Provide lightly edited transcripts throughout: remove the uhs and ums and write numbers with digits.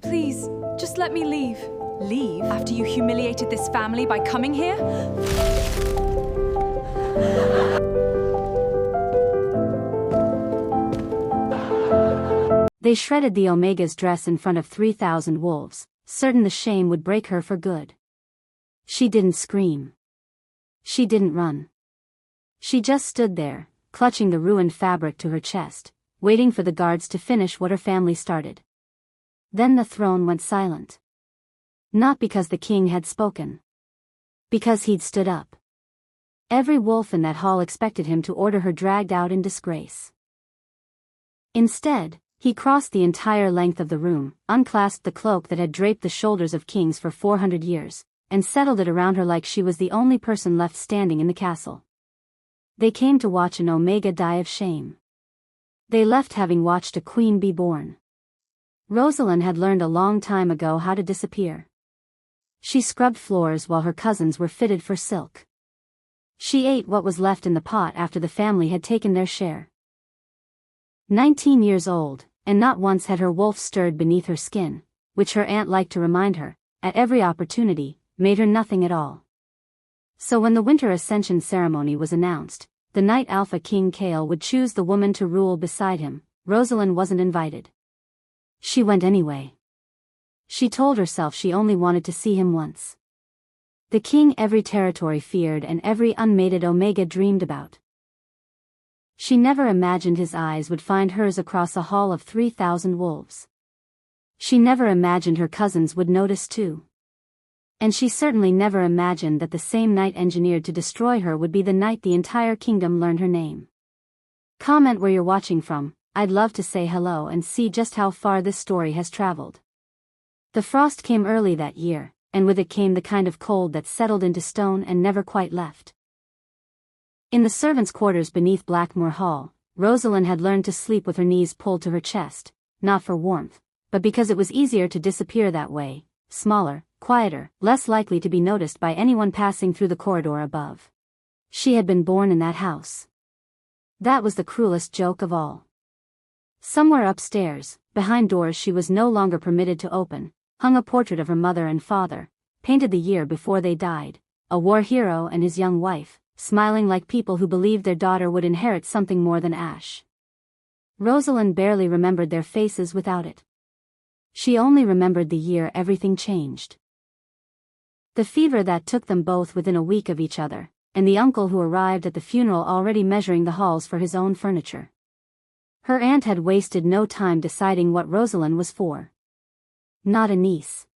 Please, just let me leave. Leave? After you humiliated this family by coming here? They shredded the Omega's dress in front of 3,000 wolves, certain the shame would break her for good. She didn't scream. She didn't run. She just stood there, clutching the ruined fabric to her chest, waiting for the guards to finish what her family started. Then the throne went silent. Not because the king had spoken. Because he'd stood up. Every wolf in that hall expected him to order her dragged out in disgrace. Instead, he crossed the entire length of the room, unclasped the cloak that had draped the shoulders of kings for 400 years, and settled it around her like she was the only person left standing in the castle. They came to watch an Omega die of shame. They left having watched a queen be born. Rosalind had learned a long time ago how to disappear. She scrubbed floors while her cousins were fitted for silk. She ate what was left in the pot after the family had taken their share. 19 years old, and not once had her wolf stirred beneath her skin, which her aunt liked to remind her, at every opportunity, made her nothing at all. So when the winter ascension ceremony was announced, the night Alpha King Kale would choose the woman to rule beside him, Rosalind wasn't invited. She went anyway. She told herself she only wanted to see him once. The king every territory feared and every unmated Omega dreamed about. She never imagined his eyes would find hers across a hall of 3,000 wolves. She never imagined her cousins would notice too. And she certainly never imagined that the same night engineered to destroy her would be the night the entire kingdom learned her name. Comment where you're watching from. I'd love to say hello and see just how far this story has traveled. The frost came early that year, and with it came the kind of cold that settled into stone and never quite left. In the servants' quarters beneath Blackmoor Hall, Rosalind had learned to sleep with her knees pulled to her chest, not for warmth, but because it was easier to disappear that way, smaller, quieter, less likely to be noticed by anyone passing through the corridor above. She had been born in that house. That was the cruelest joke of all. Somewhere upstairs, behind doors she was no longer permitted to open, hung a portrait of her mother and father, painted the year before they died, a war hero and his young wife, smiling like people who believed their daughter would inherit something more than ash. Rosalind barely remembered their faces without it. She only remembered the year everything changed. The fever that took them both within a week of each other, and the uncle who arrived at the funeral already measuring the halls for his own furniture. Her aunt had wasted no time deciding what Rosalind was for. Not a niece.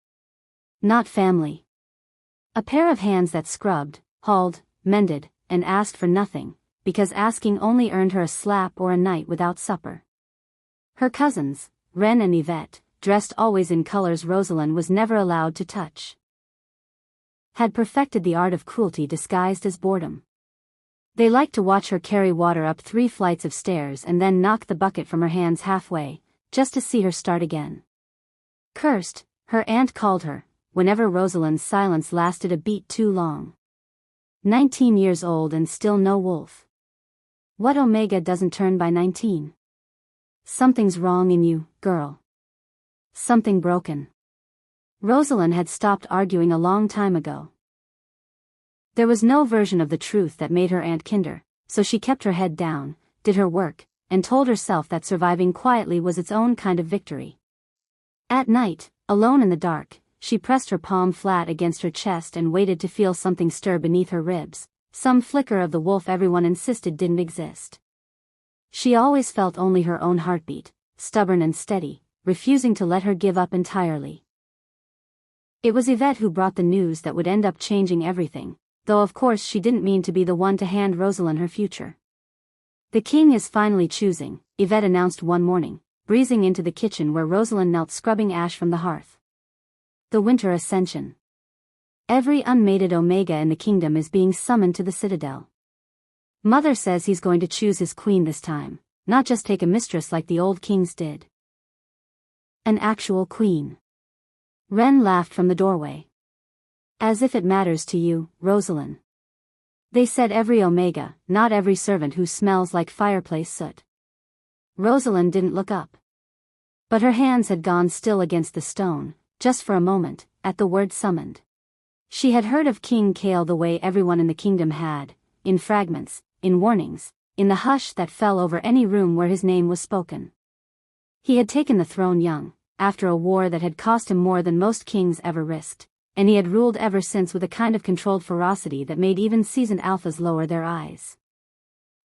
Not family. A pair of hands that scrubbed, hauled, mended, and asked for nothing, because asking only earned her a slap or a night without supper. Her cousins, Wren and Yvette, dressed always in colors Rosalind was never allowed to touch, had perfected the art of cruelty disguised as boredom. They liked to watch her carry water up 3 flights of stairs and then knock the bucket from her hands halfway, just to see her start again. Cursed, her aunt called her, whenever Rosalind's silence lasted a beat too long. 19 years old and still no wolf. What Omega doesn't turn by 19? Something's wrong in you, girl. Something broken. Rosalind had stopped arguing a long time ago. There was no version of the truth that made her aunt kinder, so she kept her head down, did her work, and told herself that surviving quietly was its own kind of victory. At night, alone in the dark, she pressed her palm flat against her chest and waited to feel something stir beneath her ribs, some flicker of the wolf everyone insisted didn't exist. She always felt only her own heartbeat, stubborn and steady, refusing to let her give up entirely. It was Yvette who brought the news that would end up changing everything, though of course she didn't mean to be the one to hand Rosalind her future. The king is finally choosing, Yvette announced one morning, breezing into the kitchen where Rosalind knelt scrubbing ash from the hearth. The winter ascension. Every unmated Omega in the kingdom is being summoned to the citadel. Mother says he's going to choose his queen this time, not just take a mistress like the old kings did. An actual queen. Wren laughed from the doorway. As if it matters to you, Rosalind. They said every Omega, not every servant who smells like fireplace soot. Rosalind didn't look up. But her hands had gone still against the stone, just for a moment, at the word summoned. She had heard of King Kale the way everyone in the kingdom had, in fragments, in warnings, in the hush that fell over any room where his name was spoken. He had taken the throne young, after a war that had cost him more than most kings ever risked, and he had ruled ever since with a kind of controlled ferocity that made even seasoned alphas lower their eyes.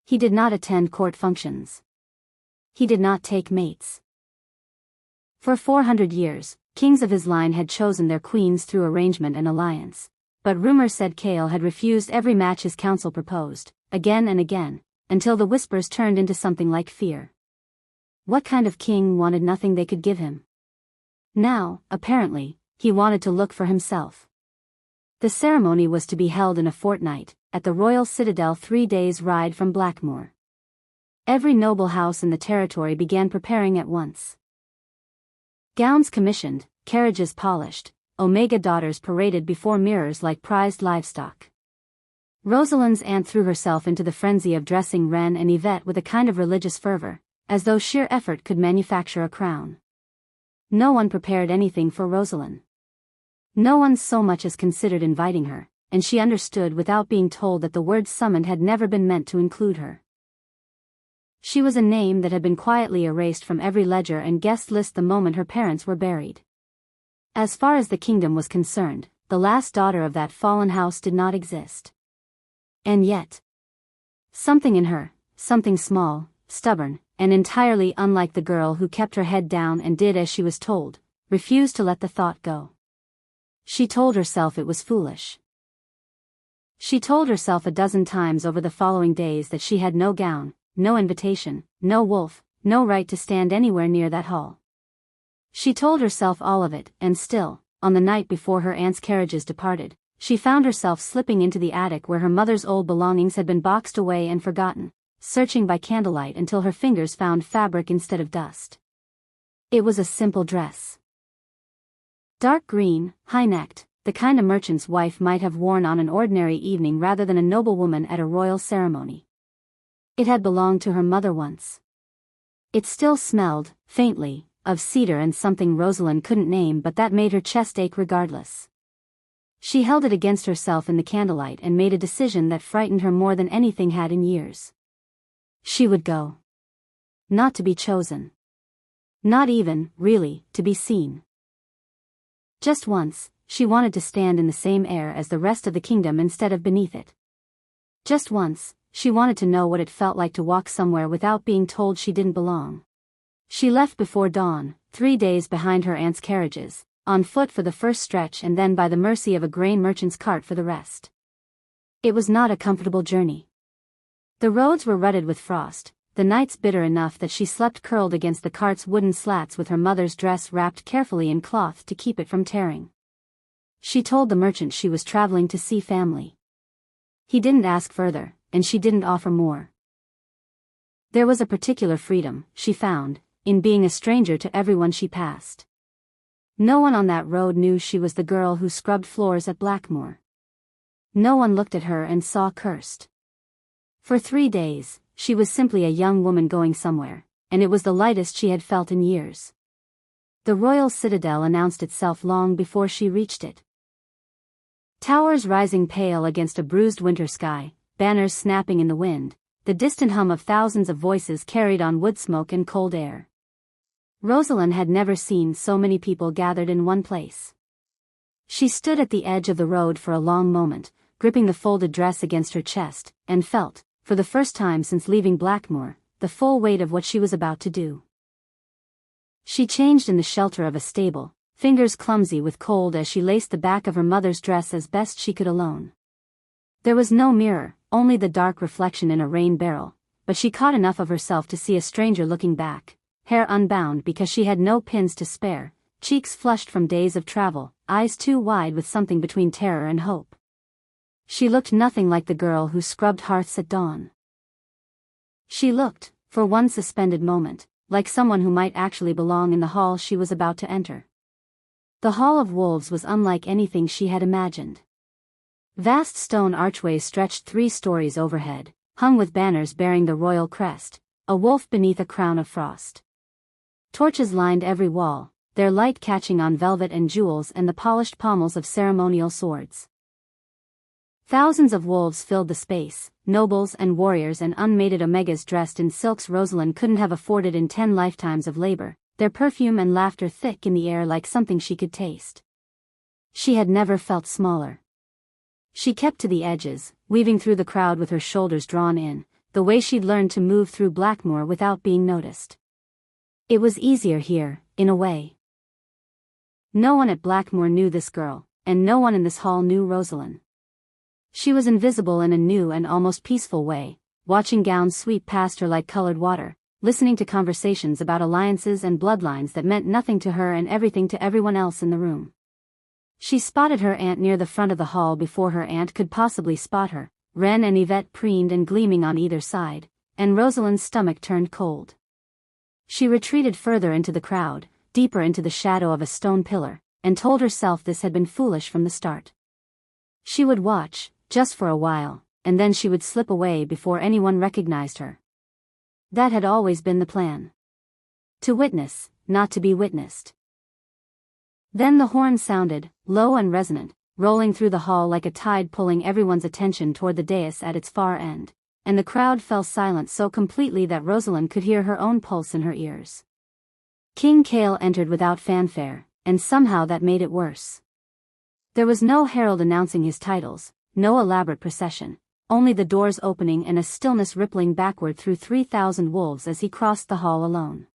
He did not attend court functions. He did not take mates. For 400 years, kings of his line had chosen their queens through arrangement and alliance, but rumor said Kale had refused every match his council proposed, again and again, until the whispers turned into something like fear. What kind of king wanted nothing they could give him? Now, apparently, he wanted to look for himself. The ceremony was to be held in a fortnight, at the royal citadel 3 days' ride from Blackmoor. Every noble house in the territory began preparing at once. Gowns commissioned, carriages polished, Omega daughters paraded before mirrors like prized livestock. Rosalind's aunt threw herself into the frenzy of dressing Ren and Yvette with a kind of religious fervor, as though sheer effort could manufacture a crown. No one prepared anything for Rosalind. No one so much as considered inviting her, and she understood without being told that the word summoned had never been meant to include her. She was a name that had been quietly erased from every ledger and guest list the moment her parents were buried. As far as the kingdom was concerned, the last daughter of that fallen house did not exist. And yet, something in her, something small, stubborn, and entirely unlike the girl who kept her head down and did as she was told, refused to let the thought go. She told herself it was foolish. She told herself a dozen times over the following days that she had no gown, no invitation, no wolf, no right to stand anywhere near that hall. She told herself all of it, and still, on the night before her aunt's carriages departed, she found herself slipping into the attic where her mother's old belongings had been boxed away and forgotten, searching by candlelight until her fingers found fabric instead of dust. It was a simple dress. Dark green, high-necked, the kind a merchant's wife might have worn on an ordinary evening rather than a noblewoman at a royal ceremony. It had belonged to her mother once. It still smelled, faintly, of cedar and something Rosalind couldn't name, but that made her chest ache regardless. She held it against herself in the candlelight and made a decision that frightened her more than anything had in years. She would go. Not to be chosen. Not even, really, to be seen. Just once, she wanted to stand in the same air as the rest of the kingdom instead of beneath it. Just once, she wanted to know what it felt like to walk somewhere without being told she didn't belong. She left before dawn, 3 days behind her aunt's carriages, on foot for the first stretch and then by the mercy of a grain merchant's cart for the rest. It was not a comfortable journey. The roads were rutted with frost, the nights bitter enough that she slept curled against the cart's wooden slats with her mother's dress wrapped carefully in cloth to keep it from tearing. She told the merchant she was traveling to see family. He didn't ask further, and she didn't offer more. There was a particular freedom, she found, in being a stranger to everyone she passed. No one on that road knew she was the girl who scrubbed floors at Blackmoor. No one looked at her and saw cursed. For 3 days, she was simply a young woman going somewhere, and it was the lightest she had felt in years. The royal citadel announced itself long before she reached it. Towers rising pale against a bruised winter sky, banners snapping in the wind, the distant hum of thousands of voices carried on wood smoke and cold air. Rosalind had never seen so many people gathered in one place. She stood at the edge of the road for a long moment, gripping the folded dress against her chest, and felt, for the first time since leaving Blackmoor, the full weight of what she was about to do. She changed in the shelter of a stable, fingers clumsy with cold as she laced the back of her mother's dress as best she could alone. There was no mirror, only the dark reflection in a rain barrel, but she caught enough of herself to see a stranger looking back, hair unbound because she had no pins to spare, cheeks flushed from days of travel, eyes too wide with something between terror and hope. She looked nothing like the girl who scrubbed hearths at dawn. She looked, for one suspended moment, like someone who might actually belong in the hall she was about to enter. The Hall of Wolves was unlike anything she had imagined. Vast stone archways stretched 3 stories overhead, hung with banners bearing the royal crest, a wolf beneath a crown of frost. Torches lined every wall, their light catching on velvet and jewels and the polished pommels of ceremonial swords. Thousands of wolves filled the space, nobles and warriors and unmated omegas dressed in silks Rosalind couldn't have afforded in 10 lifetimes of labor, their perfume and laughter thick in the air like something she could taste. She had never felt smaller. She kept to the edges, weaving through the crowd with her shoulders drawn in, the way she'd learned to move through Blackmoor without being noticed. It was easier here, in a way. No one at Blackmoor knew this girl, and no one in this hall knew Rosalind. She was invisible in a new and almost peaceful way, watching gowns sweep past her like colored water, listening to conversations about alliances and bloodlines that meant nothing to her and everything to everyone else in the room. She spotted her aunt near the front of the hall before her aunt could possibly spot her. Ren and Yvette preened and gleaming on either side, and Rosalind's stomach turned cold. She retreated further into the crowd, deeper into the shadow of a stone pillar, and told herself this had been foolish from the start. She would watch, just for a while, and then she would slip away before anyone recognized her. That had always been the plan. To witness, not to be witnessed. Then the horn sounded, low and resonant, rolling through the hall like a tide pulling everyone's attention toward the dais at its far end, and the crowd fell silent so completely that Rosalind could hear her own pulse in her ears. King Cale entered without fanfare, and somehow that made it worse. There was no herald announcing his titles, no elaborate procession, only the doors opening and a stillness rippling backward through 3,000 wolves as he crossed the hall alone.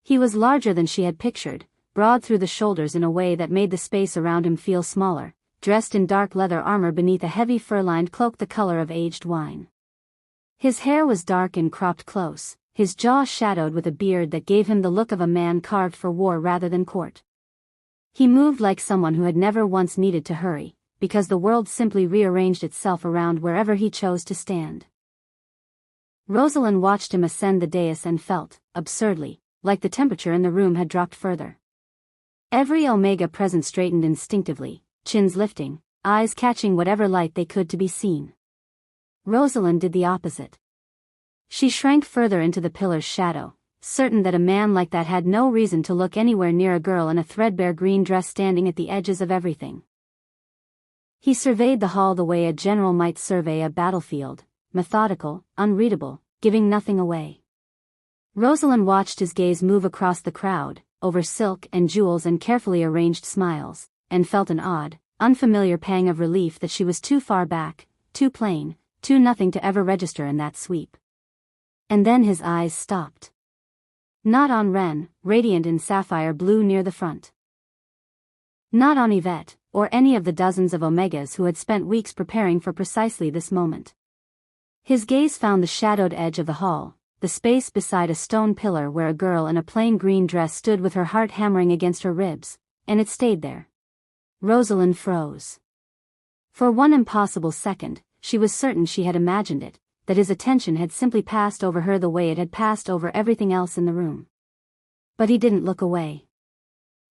He was larger than she had pictured, broad through the shoulders in a way that made the space around him feel smaller, dressed in dark leather armor beneath a heavy fur-lined cloak the color of aged wine. His hair was dark and cropped close, his jaw shadowed with a beard that gave him the look of a man carved for war rather than court. He moved like someone who had never once needed to hurry, because the world simply rearranged itself around wherever he chose to stand. Rosalind watched him ascend the dais and felt, absurdly, like the temperature in the room had dropped further. Every Omega present straightened instinctively, chins lifting, eyes catching whatever light they could to be seen. Rosalind did the opposite. She shrank further into the pillar's shadow, certain that a man like that had no reason to look anywhere near a girl in a threadbare green dress standing at the edges of everything. He surveyed the hall the way a general might survey a battlefield, methodical, unreadable, giving nothing away. Rosalind watched his gaze move across the crowd, over silk and jewels and carefully arranged smiles, and felt an odd, unfamiliar pang of relief that she was too far back, too plain, too nothing to ever register in that sweep. And then his eyes stopped. Not on Ren, radiant in sapphire blue near the front. Not on Yvette, or any of the dozens of Omegas who had spent weeks preparing for precisely this moment. His gaze found the shadowed edge of the hall, the space beside a stone pillar where a girl in a plain green dress stood with her heart hammering against her ribs, and it stayed there. Rosalind froze. For one impossible second, she was certain she had imagined it, that his attention had simply passed over her the way it had passed over everything else in the room. But he didn't look away.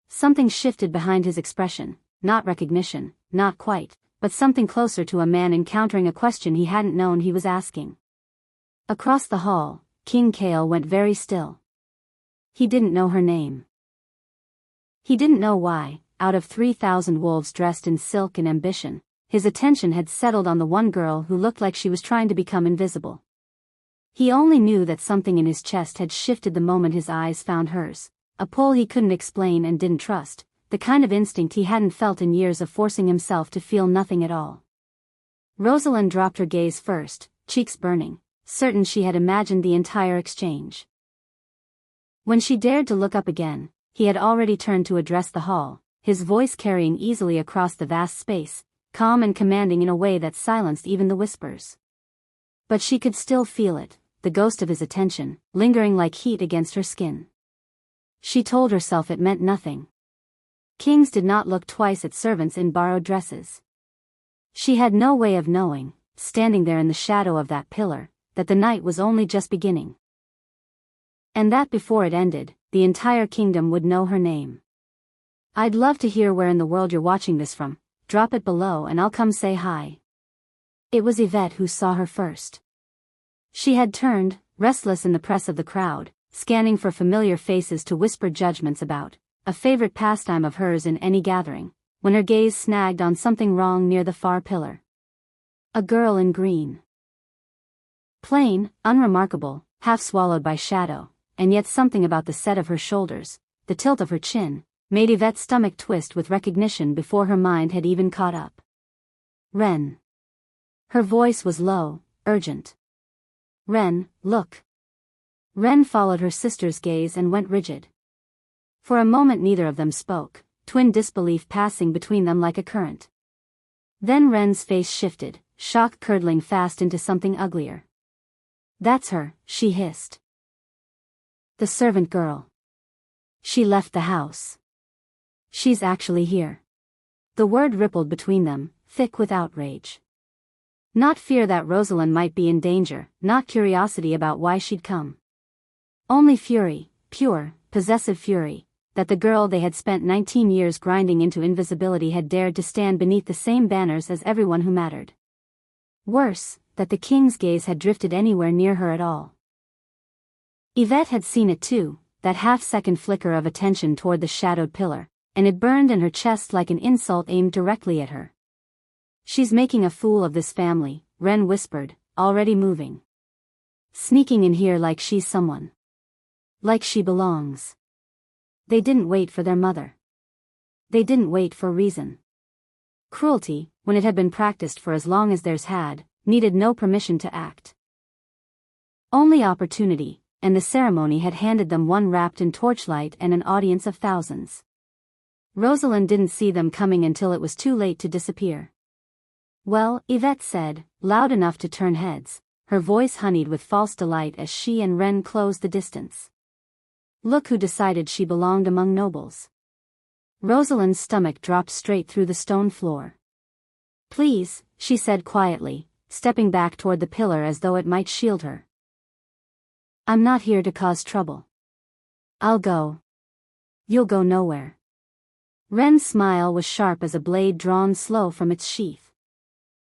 Something shifted behind his expression, not recognition, not quite, but something closer to a man encountering a question he hadn't known he was asking. Across the hall, King Cale went very still. He didn't know her name. He didn't know why, out of 3,000 wolves dressed in silk and ambition, his attention had settled on the one girl who looked like she was trying to become invisible. He only knew that something in his chest had shifted the moment his eyes found hers, a pull he couldn't explain and didn't trust, the kind of instinct he hadn't felt in years of forcing himself to feel nothing at all. Rosalind dropped her gaze first, cheeks burning, certain she had imagined the entire exchange. When she dared to look up again, he had already turned to address the hall, his voice carrying easily across the vast space, calm and commanding in a way that silenced even the whispers. But she could still feel it, the ghost of his attention, lingering like heat against her skin. She told herself it meant nothing. Kings did not look twice at servants in borrowed dresses. She had no way of knowing, standing there in the shadow of that pillar, that the night was only just beginning. And that before it ended, the entire kingdom would know her name. I'd love to hear where in the world you're watching this from. Drop it below and I'll come say hi. It was Yvette who saw her first. She had turned, restless in the press of the crowd, scanning for familiar faces to whisper judgments about, a favorite pastime of hers in any gathering, when her gaze snagged on something wrong near the far pillar. A girl in green. Plain, unremarkable, half swallowed by shadow, and yet something about the set of her shoulders, the tilt of her chin, made Yvette's stomach twist with recognition before her mind had even caught up. Ren. Her voice was low, urgent. Ren, look. Ren followed her sister's gaze and went rigid. For a moment neither of them spoke, twin disbelief passing between them like a current. Then Ren's face shifted, shock curdling fast into something uglier. That's her, she hissed. The servant girl. She left the house. She's actually here. The word rippled between them, thick with outrage. Not fear that Rosalind might be in danger, not curiosity about why she'd come. Only fury, pure, possessive fury, that the girl they had spent 19 years grinding into invisibility had dared to stand beneath the same banners as everyone who mattered. Worse, that the king's gaze had drifted anywhere near her at all. Yvette had seen it too, that half-second flicker of attention toward the shadowed pillar, and it burned in her chest like an insult aimed directly at her. She's making a fool of this family, Ren whispered, already moving. Sneaking in here like she's someone. Like she belongs. They didn't wait for their mother. They didn't wait for reason. Cruelty, when it had been practiced for as long as theirs had, needed no permission to act. Only opportunity, and the ceremony had handed them one wrapped in torchlight and an audience of thousands. Rosalind didn't see them coming until it was too late to disappear. Well, Yvette said, loud enough to turn heads, her voice honeyed with false delight as she and Ren closed the distance. Look who decided she belonged among nobles. Rosalind's stomach dropped straight through the stone floor. Please, she said quietly, stepping back toward the pillar as though it might shield her. I'm not here to cause trouble. I'll go. You'll go nowhere. Ren's smile was sharp as a blade drawn slow from its sheath.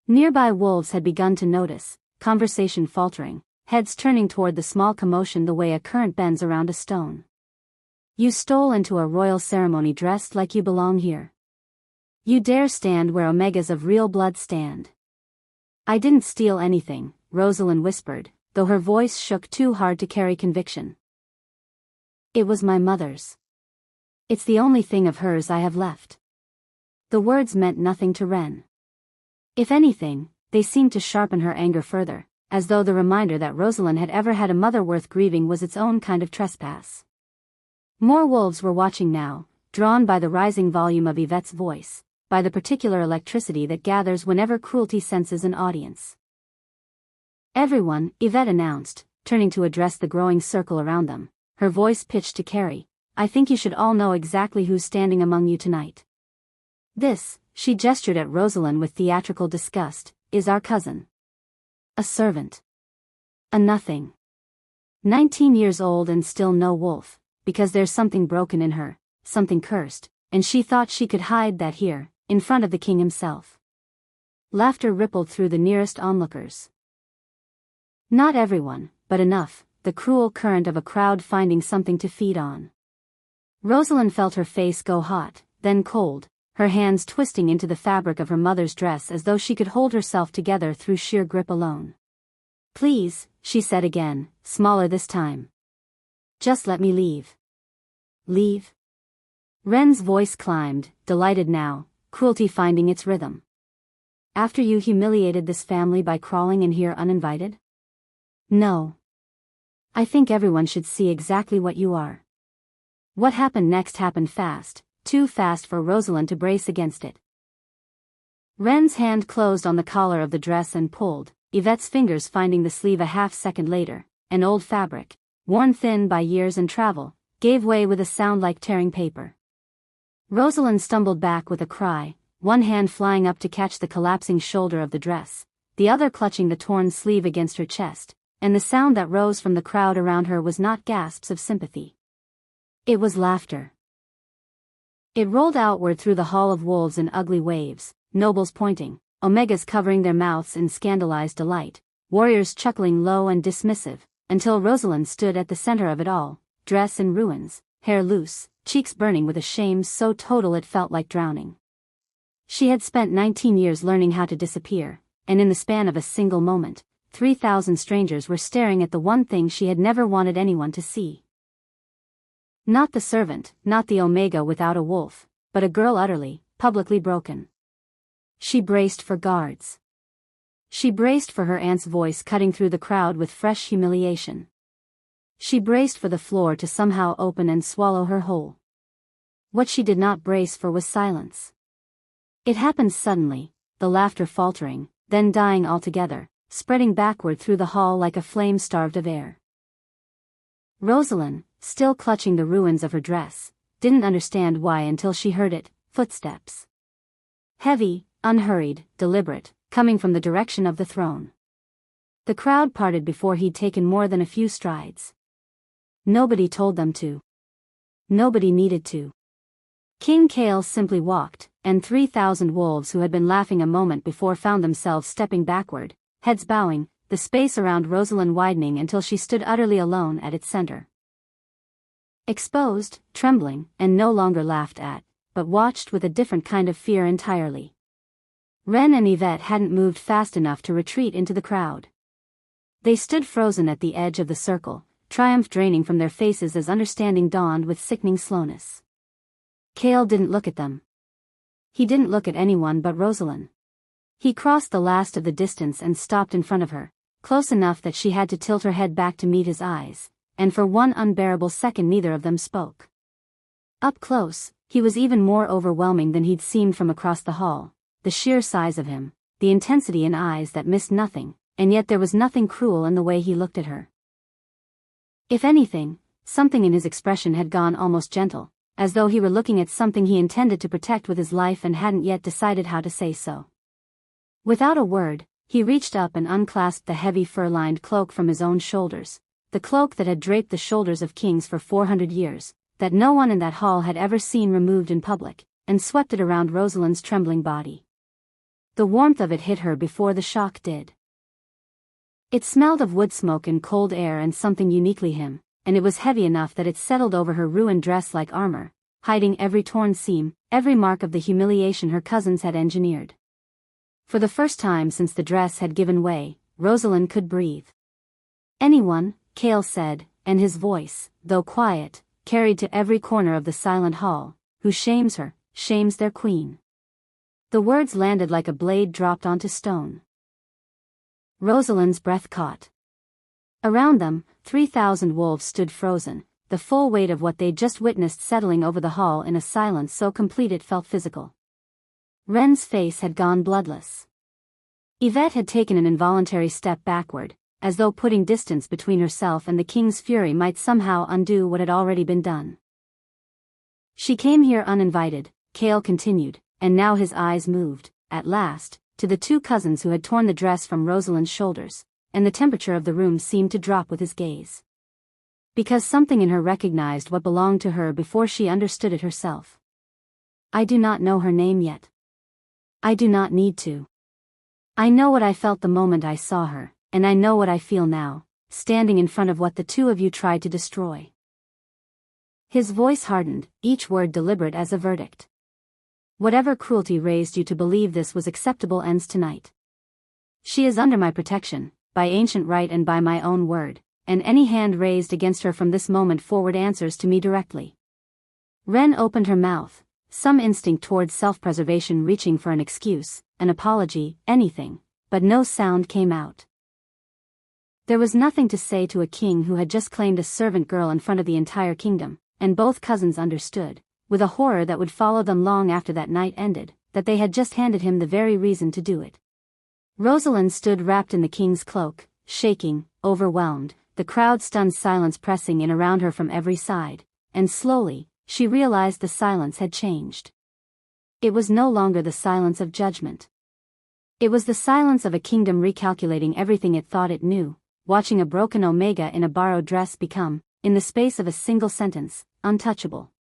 Nearby wolves had begun to notice, conversation faltering, heads turning toward the small commotion the way a current bends around a stone. You stole into a royal ceremony dressed like you belong here. You dare stand where Omegas of real blood stand. I didn't steal anything, Rosalind whispered, though her voice shook too hard to carry conviction. It was my mother's. It's the only thing of hers I have left. The words meant nothing to Ren. If anything, they seemed to sharpen her anger further, as though the reminder that Rosalind had ever had a mother worth grieving was its own kind of trespass. More wolves were watching now, drawn by the rising volume of Yvette's voice, by the particular electricity that gathers whenever cruelty senses an audience. Everyone, Yvette announced, turning to address the growing circle around them, her voice pitched to Carrie, I think you should all know exactly who's standing among you tonight. This, she gestured at Rosalind with theatrical disgust, is our cousin. A servant. A nothing. 19 years old and still no wolf, because there's something broken in her, something cursed, and she thought she could hide that here, in front of the king himself. Laughter rippled through the nearest onlookers. Not everyone, but enough, the cruel current of a crowd finding something to feed on. Rosalind felt her face go hot, then cold, her hands twisting into the fabric of her mother's dress as though she could hold herself together through sheer grip alone. Please, she said again, smaller this time. Just let me leave. Leave? Ren's voice climbed, delighted now, cruelty finding its rhythm. After you humiliated this family by crawling in here uninvited? No. I think everyone should see exactly what you are. What happened next happened fast, too fast for Rosalind to brace against it. Ren's hand closed on the collar of the dress and pulled, Yvette's fingers finding the sleeve a half-second later. An old fabric, worn thin by years and travel, gave way with a sound like tearing paper. Rosalind stumbled back with a cry, one hand flying up to catch the collapsing shoulder of the dress, the other clutching the torn sleeve against her chest, and the sound that rose from the crowd around her was not gasps of sympathy. It was laughter. It rolled outward through the hall of wolves in ugly waves, nobles pointing, Omegas covering their mouths in scandalized delight, warriors chuckling low and dismissive, until Rosalind stood at the center of it all, dress in ruins, hair loose, cheeks burning with a shame so total it felt like drowning. She had spent 19 years learning how to disappear, and in the span of a single moment, 3,000 strangers were staring at the one thing she had never wanted anyone to see. Not the servant, not the Omega without a wolf, but a girl utterly, publicly broken. She braced for guards. She braced for her aunt's voice cutting through the crowd with fresh humiliation. She braced for the floor to somehow open and swallow her whole. What she did not brace for was silence. It happened suddenly, the laughter faltering, then dying altogether, spreading backward through the hall like a flame starved of air. Rosalind, still clutching the ruins of her dress, didn't understand why until she heard it, footsteps. Heavy, unhurried, deliberate, coming from the direction of the throne. The crowd parted before he'd taken more than a few strides. Nobody told them to. Nobody needed to. King Kale simply walked, and 3,000 wolves who had been laughing a moment before found themselves stepping backward, heads bowing, the space around Rosalind widening until she stood utterly alone at its center. Exposed, trembling, and no longer laughed at, but watched with a different kind of fear entirely. Ren and Yvette hadn't moved fast enough to retreat into the crowd. They stood frozen at the edge of the circle, triumph draining from their faces as understanding dawned with sickening slowness. Kale didn't look at them. He didn't look at anyone but Rosalind. He crossed the last of the distance and stopped in front of her, close enough that she had to tilt her head back to meet his eyes, and for one unbearable second neither of them spoke. Up close, he was even more overwhelming than he'd seemed from across the hall, the sheer size of him, the intensity in eyes that missed nothing, and yet there was nothing cruel in the way he looked at her. If anything, something in his expression had gone almost gentle, as though he were looking at something he intended to protect with his life and hadn't yet decided how to say so. Without a word, he reached up and unclasped the heavy fur-lined cloak from his own shoulders, the cloak that had draped the shoulders of kings for 400 years, that no one in that hall had ever seen removed in public, and swept it around Rosalind's trembling body. The warmth of it hit her before the shock did. It smelled of wood smoke and cold air and something uniquely him, and it was heavy enough that it settled over her ruined dress like armor, hiding every torn seam, every mark of the humiliation her cousins had engineered. For the first time since the dress had given way, Rosalind could breathe. "Anyone," Kale said, and his voice, though quiet, carried to every corner of the silent hall, "who shames her, shames their queen." The words landed like a blade dropped onto stone. Rosalind's breath caught. Around them, 3,000 wolves stood frozen, the full weight of what they'd just witnessed settling over the hall in a silence so complete it felt physical. Ren's face had gone bloodless. Yvette had taken an involuntary step backward, as though putting distance between herself and the king's fury might somehow undo what had already been done. "She came here uninvited," Kale continued, and now his eyes moved, at last, to the two cousins who had torn the dress from Rosalind's shoulders, and the temperature of the room seemed to drop with his gaze. Because something in her recognized what belonged to her before she understood it herself. "I do not know her name yet. I do not need to. I know what I felt the moment I saw her, and I know what I feel now, standing in front of what the two of you tried to destroy." His voice hardened, each word deliberate as a verdict. "Whatever cruelty raised you to believe this was acceptable ends tonight. She is under my protection, by ancient right and by my own word, and any hand raised against her from this moment forward answers to me directly." Ren opened her mouth, some instinct towards self-preservation reaching for an excuse, an apology, anything, but no sound came out. There was nothing to say to a king who had just claimed a servant girl in front of the entire kingdom, and both cousins understood, with a horror that would follow them long after that night ended, that they had just handed him the very reason to do it. Rosalind stood wrapped in the king's cloak, shaking, overwhelmed, the crowd's stunned silence pressing in around her from every side, and slowly, she realized the silence had changed. It was no longer the silence of judgment. It was the silence of a kingdom recalculating everything it thought it knew, watching a broken Omega in a borrowed dress become, in the space of a single sentence, untouchable.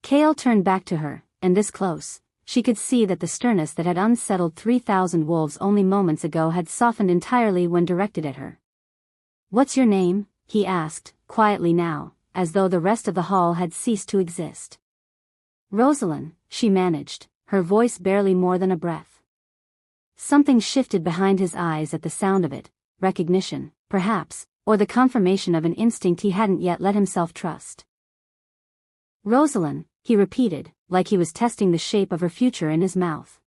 Kale turned back to her, and this close, she could see that the sternness that had unsettled 3,000 wolves only moments ago had softened entirely when directed at her. "What's your name?" he asked, quietly now, as though the rest of the hall had ceased to exist. "Rosalind," she managed, her voice barely more than a breath. Something shifted behind his eyes at the sound of it, recognition, perhaps, or the confirmation of an instinct he hadn't yet let himself trust. "Rosalind," he repeated, like he was testing the shape of her future in his mouth.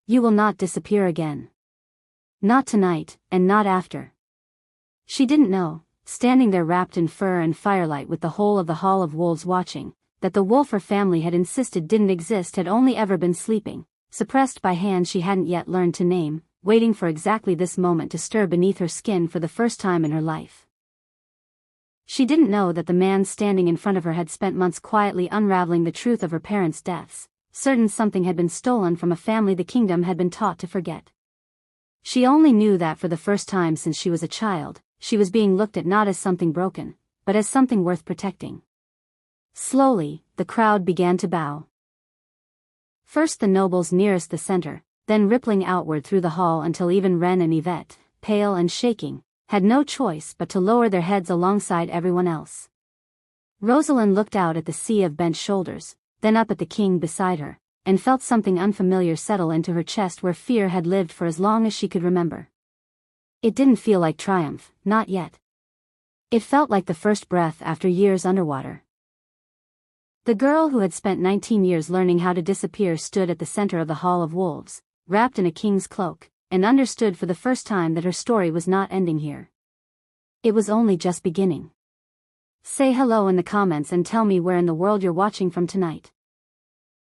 "You will not disappear again. Not tonight, and not after." She didn't know, standing there wrapped in fur and firelight with the whole of the Hall of Wolves watching, that the wolf her family had insisted didn't exist had only ever been sleeping, suppressed by hands she hadn't yet learned to name, waiting for exactly this moment to stir beneath her skin for the first time in her life. She didn't know that the man standing in front of her had spent months quietly unraveling the truth of her parents' deaths, certain something had been stolen from a family the kingdom had been taught to forget. She only knew that for the first time since she was a child, she was being looked at not as something broken, but as something worth protecting. Slowly, the crowd began to bow. First the nobles nearest the center, then rippling outward through the hall until even Ren and Yvette, pale and shaking, had no choice but to lower their heads alongside everyone else. Rosalind looked out at the sea of bent shoulders, then up at the king beside her, and felt something unfamiliar settle into her chest where fear had lived for as long as she could remember. It didn't feel like triumph, not yet. It felt like the first breath after years underwater. The girl who had spent 19 years learning how to disappear stood at the center of the Hall of Wolves, wrapped in a king's cloak, and understood for the first time that her story was not ending here. It was only just beginning. Say hello in the comments and tell me where in the world you're watching from tonight.